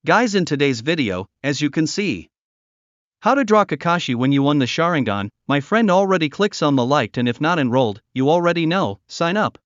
Guys, in today's video, as you can see, how to draw Kakashi when you won the Sharingan. My friend already clicks on the liked, and if not enrolled, you already know, sign up.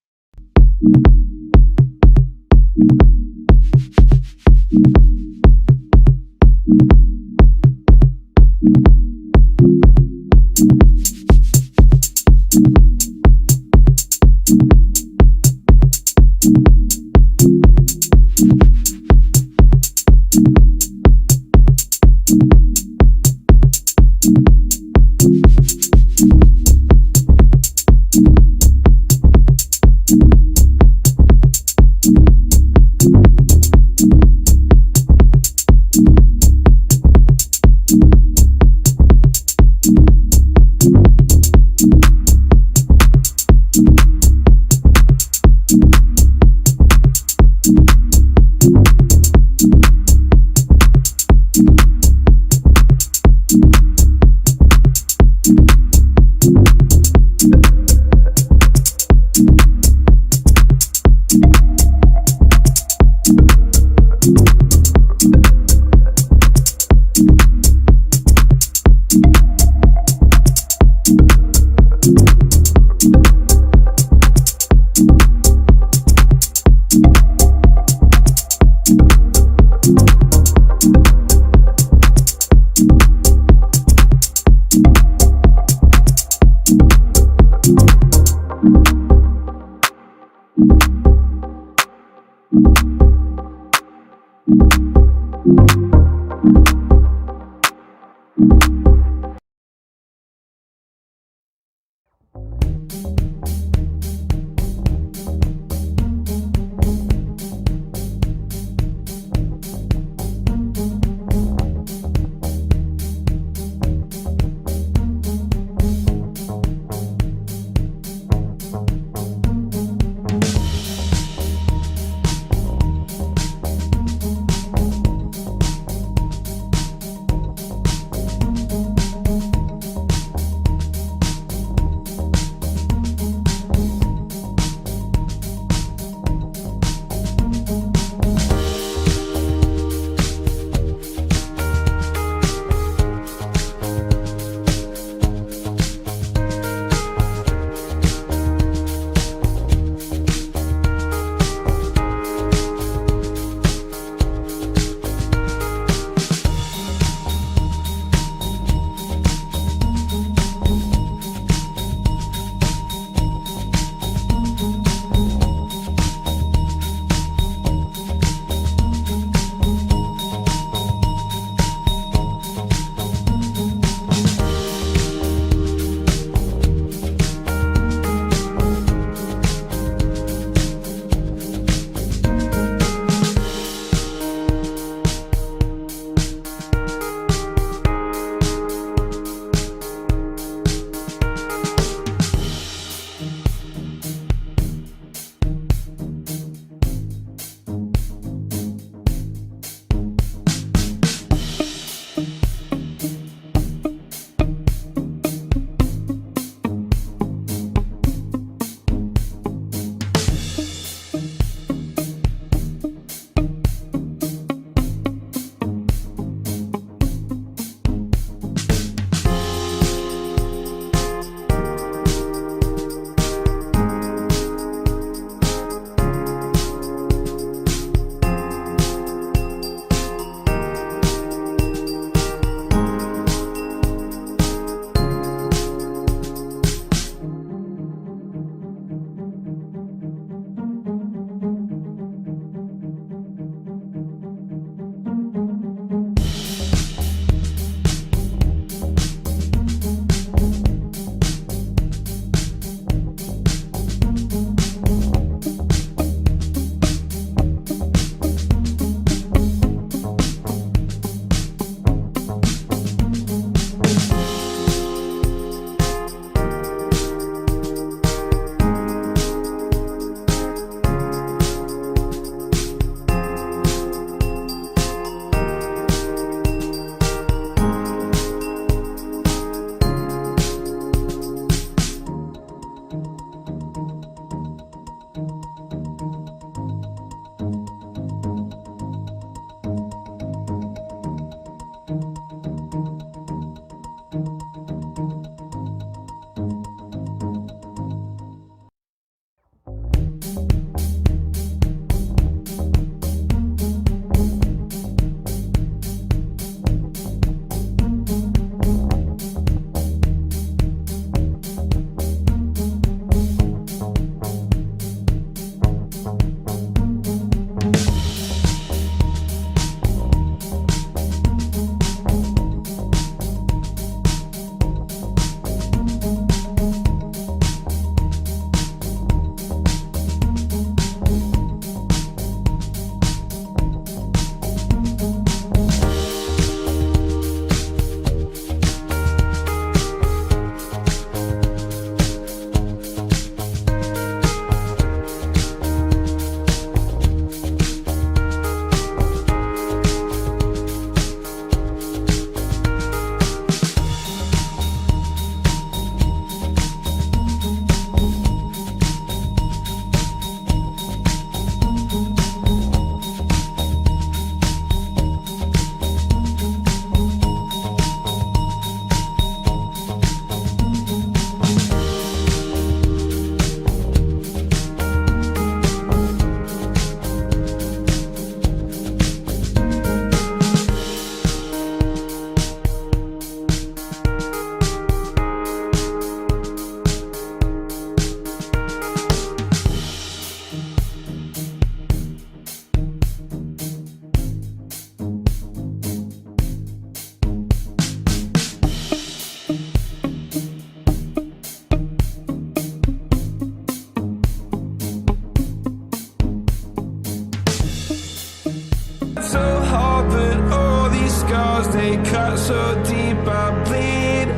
So hard, but all these scars, they cut so deep, I bleed.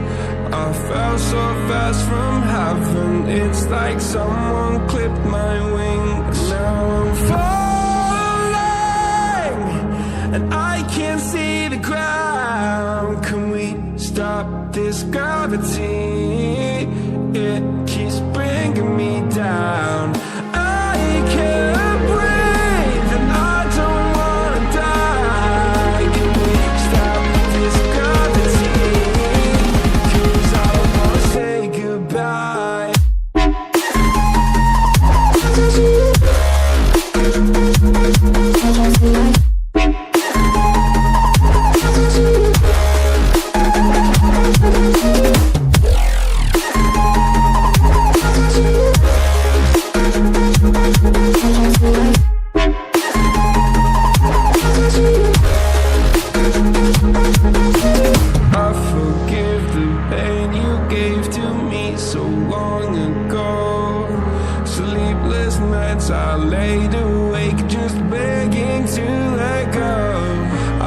I fell so fast from heaven, it's like someone clipped my wings. Now I'm falling, and I can't see the ground. Can we stop this gravity? It keeps bringing me down. I can't breathe, and I don't wanna die. Can we stop this gravity? 'Cause I don't wanna say goodbye. I forgive the pain you gave to me so long ago. Sleepless nights I laid awake just begging to let go. I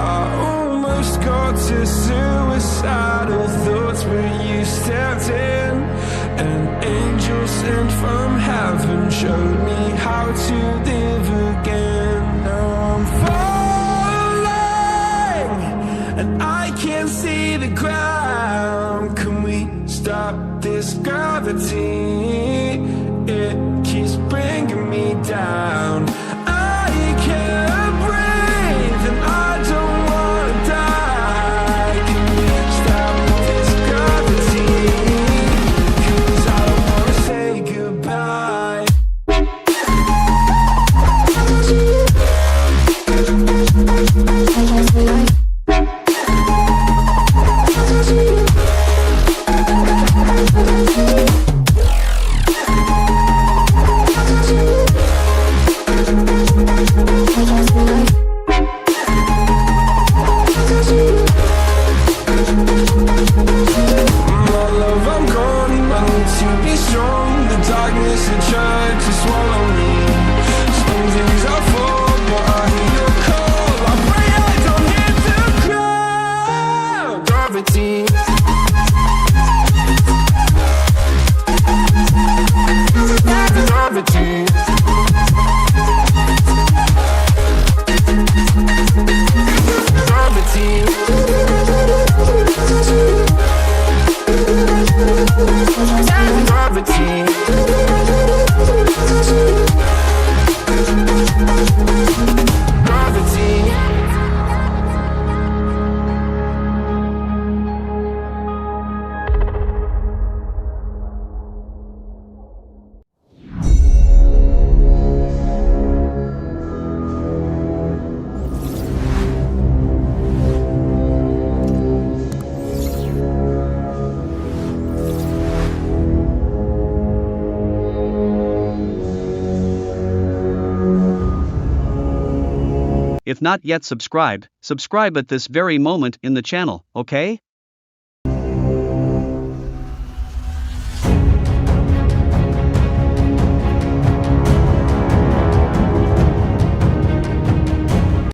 almost got to suicidal thoughts, but you stepped in. An angel sent from heaven showed me how to live again. Now I'm falling, and I can't see the ground. Can we stop this gravity? It keeps bringing me down. I can't breathe, and I don't wanna die. Can we stop this gravity? 'Cause I don't wanna say goodbye. My love, I'm gone. I need to be strong. The darkness had tried to swallow me. Some days I fall, but I hear your call. I pray I don't hit the ground. Gravity. Gravity. If not yet subscribed, subscribe at this very moment in the channel, okay?